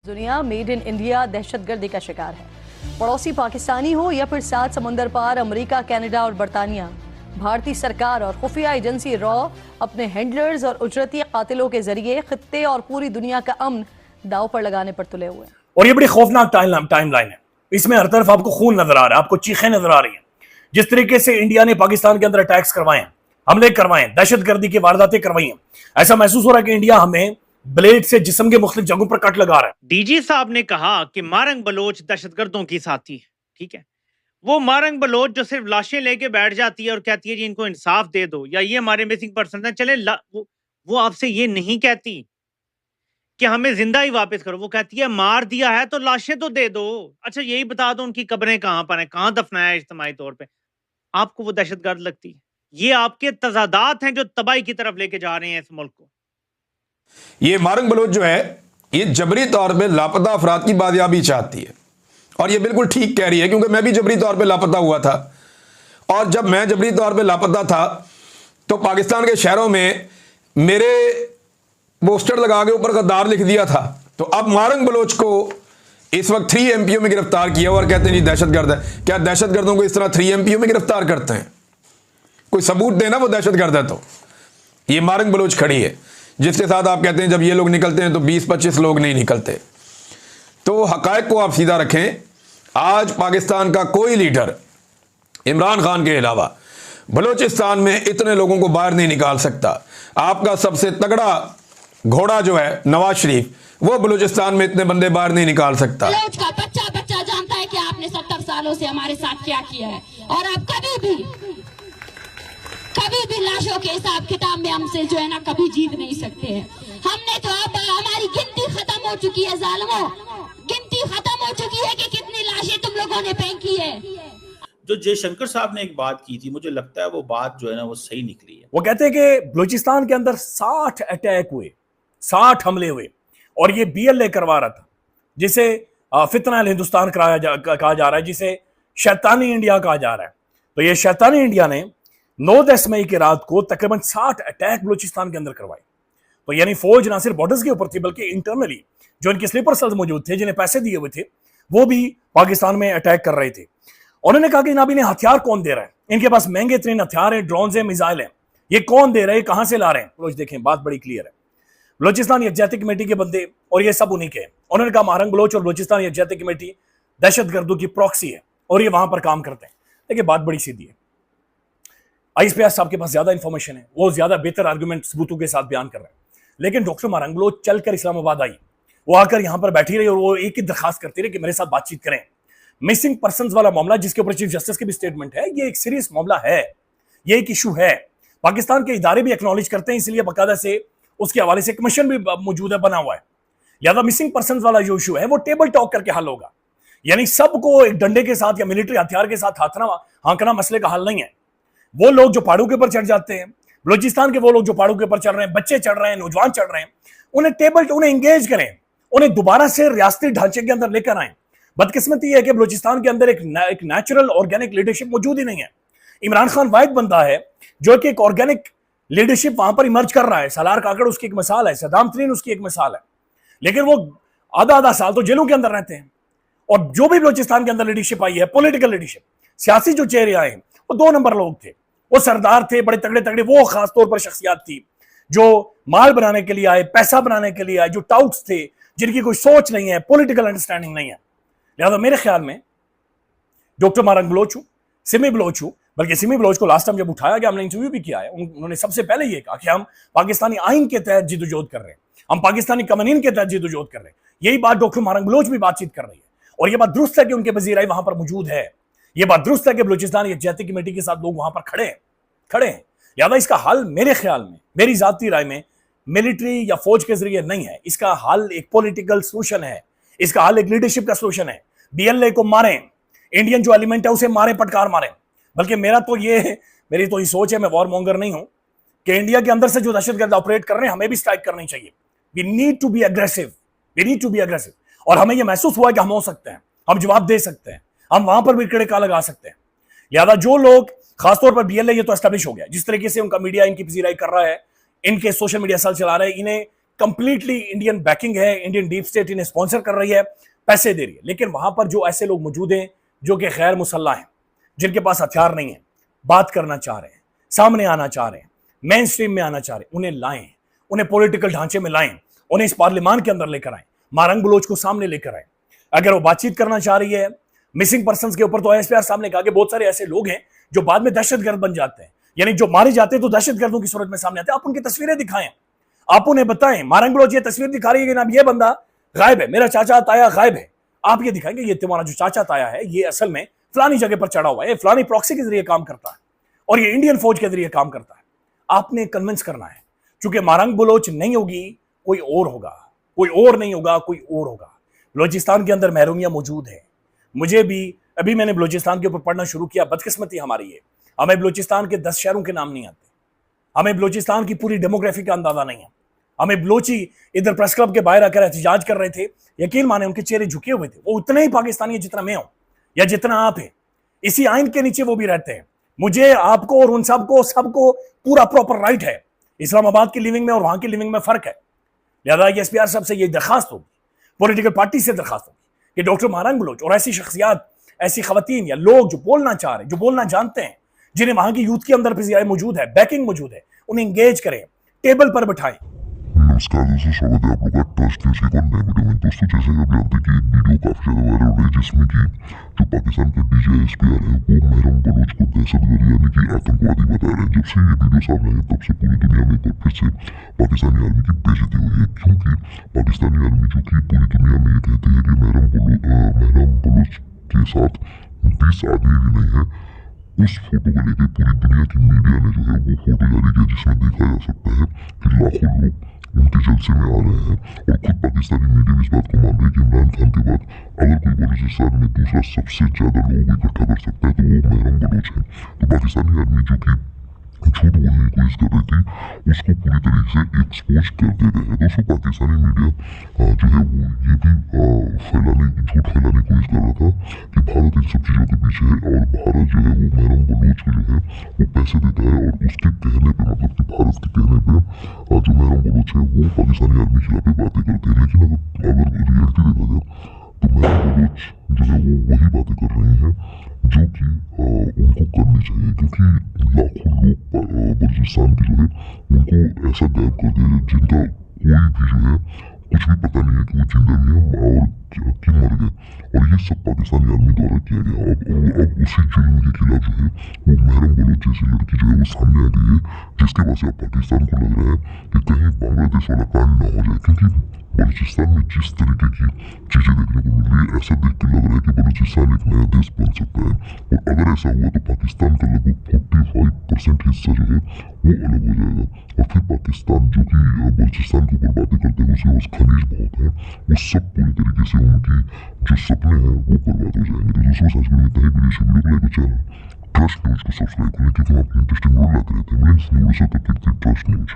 दुनिया made in India दहशतगर्दी का शिकार है। पड़ोसी पाकिस्तानी हो या फिर सात समुंदर पार अमेरिका, कनाडा और बरतानिया, भारतीय सरकार और खुफिया एजेंसी रॉ अपने हैंडलर्स और उजरती कातिलों के जरिए खित्ते और पूरी दुनिया का अमन दाव पर लगाने पर तुले हुए हैं। और ये बड़ी खौफनाक टाइमलाइन है। इसमें हर तरफ आपको खून नजर आ रहा है, आपको चीखें नजर आ रही हैं। जिस तरीके से इंडिया ने पाकिस्तान के अंदर अटैक्स करवाए, हमले करवाए, दहशतगर्दी की वारदातें करवाई हैं, ऐसा महसूस हो रहा है कि इंडिया हमें ब्लेड से जिस्म के मुख्तलिफ जगहों पर कट लगा रहा है। डीजी साहब ने कहा कि मारंग बलोच दहशतगर्दों की साथी है। ठीक है, वो मारंग बलोच जो सिर्फ लाशें लेके बैठ जाती है और कहती है जी इनको इंसाफ दे दो या ये हमारे मिसिंग पर्सन है, चले वो आपसे ये नहीं कहती कि हमें जिंदा ही वापस करो। वो कहती है मार दिया है तो लाशें तो दे दो, अच्छा यही बता दो उनकी कब्रें कहां पर हैं, कहां दफनाया है इज्तिमाई तौर पे। आपको वो दहशतगर्द लगती है? ये आपके तजादात हैं जो तबाही की तरफ लेके जा रहे हैं इस मुल्क को। ये मारंग बलोच जो है ये जबरी तौर पे लापता अफराद की बाजियाबी चाहती है और ये बिल्कुल ठीक कह रही है, क्योंकि मैं भी जबरी तौर पे लापता हुआ था। और जब मैं जबरी तौर पे लापता था तो पाकिस्तान के शहरों में मेरे पोस्टर लगा के ऊपर गद्दार लिख दिया था। तो अब मारंग बलोच को इस वक्त 3 एमपीओ में गिरफ्तार किया और कहते हैं जी दहशतगर्द है। क्या दहशतगर्दों को इस तरह 3 एमपीओ में गिरफ्तार करते हैं? कोई सबूत देना वो दहशतगर्द है। तो ये मारंग बलोच खड़ी है जिसके साथ आप कहते हैं जब ये लोग निकलते हैं तो 20-25 लोग नहीं निकलते। तो हकायक को आप सीधा रखें। आज पाकिस्तान का कोई लीडर इमरान खान के अलावा बलूचिस्तान में इतने लोगों को बाहर नहीं निकाल सकता। आपका सबसे तगड़ा घोड़ा जो है नवाज शरीफ, वो बलूचिस्तान में इतने बंदे बाहर नहीं निकाल सकता। बलोच का बच्चा जानता है कि आपने 70 सालों से हमारे साथ क्या किया है और आप कभी भी लाशों के हिसाब किताब में हमसे जो है ना कभी जीत नहीं सकते हैं। हमने तो अब हमारी गिनती खत्म हो चुकी है जालिमों, गिनती खत्म हो चुकी है कि कितनी लाशें तुम लोगों ने फेंकी है। जो जयशंकर साहब ने एक बात की थी, मुझे लगता है वो बात जो है ना वो सही निकली है। वो कहते हैं कि बलूचिस्तान के अंदर 60 अटैक हुए, 60 हमले हुए और ये BLA करवा रहा था, जिसे फितना हिंदुस्तान कहा जा रहा है, जिसे शैतानी इंडिया कहा जा रहा है। तो ये शैतानी इंडिया ने 9-10 मई की रात को तकरीबन 60 अटैक बलूचिस्तान के अंदर करवाए। तो यानी फौज ना सिर्फ बॉर्डर्स के ऊपर थी बल्कि इंटरनली जो इनके स्लीपर सेल्स मौजूद थे, जिन्हें पैसे दिए हुए थे, वो भी पाकिस्तान में अटैक कर रहे थे। उन्होंने कहा कि जनाब इन्हें हथियार कौन दे रहा है, इनके पास महंगे तरीन हथियार हैं, ड्रोन है, मिसाइल है, ये कौन दे रहे हैं, कहां से ला रहे हैं? बलोच देखें, बात बड़ी क्लियर है। बलूचिस्तान यकजहती कमेटी के बंदे और ये सब उन्हीं के हैं। उन्होंने कहा मारंग बलोच और बलूचिस्तान यकजहती कमेटी दहशतगर्दों की प्रॉक्सी है और ये वहां पर काम करते हैं। देखिए बात बड़ी सीधी है। ISPS साहब के पास ज्यादा इंफॉर्मेशन है, वो ज्यादा बेहतर आर्गुमेंट सबूतों के साथ बयान कर रहे हैं। लेकिन डॉक्टर मारंग बलोच चलकर इस्लामाबाद आई, वो आकर यहां पर बैठी रही और वो एक ही दरखास्त करती रही कि मेरे साथ बातचीत करें। मिसिंग पर्संस वाला मामला, जिसके ऊपर चीफ जस्टिस की भी स्टेटमेंट है, ये एक सीरियस मामला है, ये एक इशू है। पाकिस्तान के इदारे भी एक्नॉलेज करते हैं, इसलिए बाकायदा से उसके हवाले से कमीशन भी मौजूद है, बना हुआ है। लिहाजा मिसिंग पर्संस वाला जो इशू है वो टेबल टॉक करके हल होगा। यानी सबको एक डंडे के साथ या मिलिट्री हथियार के साथ हांकना मसले का हल नहीं है। वो लोग जो पहाड़ों के ऊपर चढ़ जाते हैं, बलूचिस्तान के वो लोग जो पहाड़ों के ऊपर चढ़ रहे हैं, बच्चे चढ़ रहे हैं, नौजवान चढ़ रहे हैं, उन्हें एंगेज करें, उन्हें दोबारा से रियासती ढांचे के अंदर लेकर आए। बदकिस्मती है कि बलूचिस्तान के अंदर एक नेचुरल ऑर्गेनिक लीडरशिप मौजूद ही नहीं है। इमरान खान वाहिद बंदा है जो कि एक ऑर्गेनिक लीडरशिप वहां पर इमर्ज कर रहा है। सलार काकड़ उसकी एक मिसाल है, सदाम तरीन उसकी एक मिसाल है। लेकिन वो आधा साल तो जेलों के अंदर रहते हैं। और जो भी बलूचिस्तान के अंदर लीडरशिप आई है, पॉलिटिकल लीडरशिप, सियासी जो चेहरे आए हैं, वो 2 नंबर लोग थे। वो सरदार थे, बड़े तगड़े तगड़े, वो खासतौर पर शख्सियात थी जो माल बनाने के लिए आए, पैसा बनाने के लिए आए, जो टाउट्स थे, जिनकी कोई सोच नहीं है, पॉलिटिकल अंडरस्टैंडिंग नहीं है। लिहाजा मेरे ख्याल में डॉक्टर मारंग बलोच हूं, सिमी बलोच हूं, बल्कि सिमी बलोच को लास्ट टाइम जब उठाया गया, हमने इंटरव्यू भी किया है, उन्होंने सबसे पहले ये कहा कि हम पाकिस्तानी आइन के तहत जिदोजहद कर रहे हैं, हम पाकिस्तानी कवानीन के तहत जिदोजहद कर रहे हैं। यही बात डॉक्टर मारंग बलोच भी बातचीत कर रही है और यह बात दुरुस्त है कि उनके वजीर वहां पर मौजूद है। यह बात दुरुस्त है कि बलूचिस्तान यकजहती कमेटी के साथ लोग वहां पर खड़े हैं। लिहाजा इसका हल मेरे ख्याल में, मेरी जाती राय में, मिलिट्री या फौज के जरिए नहीं है। इसका हल एक पॉलिटिकल सोल्यूशन है, इसका हल एक लीडरशिप का सोल्यूशन है। BLA को मारें, इंडियन जो एलिमेंट है उसे मारें, पटकार मारें। बल्कि मेरी तो ये सोच है, मैं वॉर मॉन्गर नहीं हूं, कि इंडिया के अंदर से जो दहशतगर्द ऑपरेट कर रहे हैं हमें भी स्ट्राइक करनी चाहिए। We need to be aggressive. और हमें यह महसूस हुआ कि हम हो सकते हैं, हम जवाब दे सकते हैं, हम वहां पर भी कड़े लगा सकते हैं। लिहाजा जो लोग खासतौर पर BLA, ये तो एस्टेब्लिश हो गया, जिस तरीके से उनका मीडिया इनकी पजीराई कर रहा है, इनके सोशल मीडिया सेल चला रहे हैं, इन्हें कंप्लीटली इंडियन बैकिंग है, इंडियन डीप स्टेट इन्हें स्पॉन्सर कर रही है, पैसे दे रही है। लेकिन वहां पर जो ऐसे लोग मौजूद हैं जो कि गैर मुसल्ला हैं, जिनके पास हथियार नहीं है, बात करना चाह रहे हैं, सामने आना चाह रहे हैं, मेन स्ट्रीम में आना चाह रहे हैं, उन्हें लाएं, उन्हें पॉलिटिकल ढांचे में लाएं, उन्हें इस पार्लियामान के अंदर लेकर आए, मारंग बलोच को सामने लेकर आए। अगर वो बातचीत करना चाह रही है मिसिंग पर्संस के ऊपर, तो एसपीआर सामने कहा कि बहुत सारे ऐसे लोग हैं जो बाद में दहशतगर्द बन जाते हैं, यानी जो मारे जाते हैं तो दहशतगर्दों की सूरत में सामने आते हैं। आप उनकी तस्वीरें दिखाएं, आप उन्हें बताएं। मारंग बलोच ये तस्वीर दिखा रही है कि ना ये बंदा गायब है, मेरा चाचा ताया गायब है। आप ये दिखाएंगे ये तुम्हारा जो चाचा ताया है ये असल में फलानी जगह पर चढ़ा हुआ है, फलानी प्रॉक्सी के जरिए काम करता है और ये इंडियन फौज के जरिए काम करता है। आपने कन्विंस करना है, क्योंकि मारंग बलोच नहीं होगी कोई और होगा, कोई और नहीं होगा, कोई और होगा। बलोचिस्तान के अंदर महरूमियां मौजूद है। मुझे भी अभी मैंने बलोचिस्तान के ऊपर पढ़ना शुरू किया, बदकिस्मती हमारी है, हमें बलोचिस्तान के 10 शहरों के नाम नहीं आते, हमें बलोचिस्तान की पूरी डेमोग्राफी का अंदाजा नहीं है। हमें बलोची इधर प्रेस क्लब के बाहर आकर एहतजाज कर रहे थे, यकीन माने उनके चेहरे झुके हुए थे। वो उतने ही पाकिस्तानी है जितना मैं हूं या जितना आप हैं, इसी आइन के नीचे वो भी रहते हैं। मुझे, आपको और उन सबको पूरा प्रॉपर राइट है। इस्लामाबाद की लिविंग में और वहां की लिविंग में फर्क है। लिहाजा एसपीआर साहब से ये दरखास्त होगी, पॉलिटिकल पार्टी से दरखास्त होगी कि डॉक्टर मारंग बलोच और ऐसी शख्सियात, ऐसी खवातीन या लोग जो बोलना चाह रहे हैं, जो बोलना जानते हैं, जिन्हें वहां की यूथ के अंदर भी मौजूद है, बैकिंग मौजूद है, उन्हें इंगेज करें, टेबल पर बिठाएं। नमस्कार दोस्तों, स्वागत है आप लोग का ट्रस्ट न्यूज़ के नए वीडियो में। दोस्तों, जैसे कि आप जानते हैं कि एक वीडियो काफी ज्यादा वायरल हो रही है जिसमें कि जो पाकिस्तान का डीजे एसपीआर है वो मारंग बलोच को दहशतगर्द यानी कि आतंकवादी बता रहे हैं। जब से ये वीडियो सामने आई तब से पूरी दुनिया में एक बार फिर से पाकिस्तानी आर्मी की बेइज्जती हुई है, क्योंकि पाकिस्तानी आर्मी जो कि पूरी दुनिया में ये कहती है कि मारंग बलोच के साथ 20 आदमी भी नहीं है। उस फोटो को लेकर पूरी दुनिया की मीडिया ने जो है वो फोटो जारी किया जिसमें देखा जा सकता है कि लाखों लोग उनके जलसे में आ रहे हैं। और खुद पाकिस्तानी मीडिया भी इस बात को मान रही है कि इमरान खान के बाद अगर कोई बलूचिस्तान में दूसरा सबसे ज्यादा लोगों को इकट्ठा कर सकता है तो वो मारंग बलोच है। तो पाकिस्तानी आर्मी जो कि झूठ बोलने की कोशिश कर रही थी उसको पूरी तरीके से एक्सपोज कर दे रहे हैं। दोस्तों, पाकिस्तानी मीडिया जो है वो ये भी झूठ फैलाने की कोशिश कर रहा था कि भारत इन सब चीज़ों के पीछे है और भारत जो है वो मारंग बलोच को जो है वो पैसे देता है और उसके कहने पे, मतलब कि भारत के कहने पे जो मारंग बलोच है वो पाकिस्तानी आर्मी के खिलाफ बातें करते हैं। लेकिन अगर रियलिटी देखा जाए तो मारंग बलोच जो है वो वही बातें कर रहे हैं जो कि उनको करनी चाहिए, क्योंकि लाखों लोग बलूचिस्तान के जो है उनको ऐसा गायब कर दिया जिनका कोई भी जो है कुछ भी पता नहीं है कि वो जिंदा भी है और क्यों मर गए। और ये सब पाकिस्तानी आर्मी द्वारा किया गया। अब उसी जुल्म के खिलाफ जो है वो मारंग बलोच जैसी लड़की जो है वो सामने आ गई है, जिसके बाद से अब पाकिस्तान को लग रहा है कि कहीं बांग्लादेश वाला कांड ना हो जाए, क्योंकि बलूचिस्तान में जिस तरीके की चीजें देखने को मिल रही है ऐसा देख के लग रहा है कि बलूचिस्तान एक नया देश बन सकता है। और अगर ऐसा हुआ तो पाकिस्तान का लगभग 45% हिस्सा जो है वो अलग हो जाएगा और फिर पाकिस्तान जो कि बलूचिस्तान के ऊपर बातें करते हैं उसके पास खनिज बहुत है, वो सब पूरी तरीके से उनकी जो सपने हैं वो बर्बाद हो जाएंगे। तो दोस्तों, आज में इतना ही। वीडियो को लाइक, चैनल ट्रस्ट न्यूज़ को सब्सक्राइब करें क्योंकि हम आपको इंटरेस्टिंग वीडियो लाते रहते हैं। Trust news.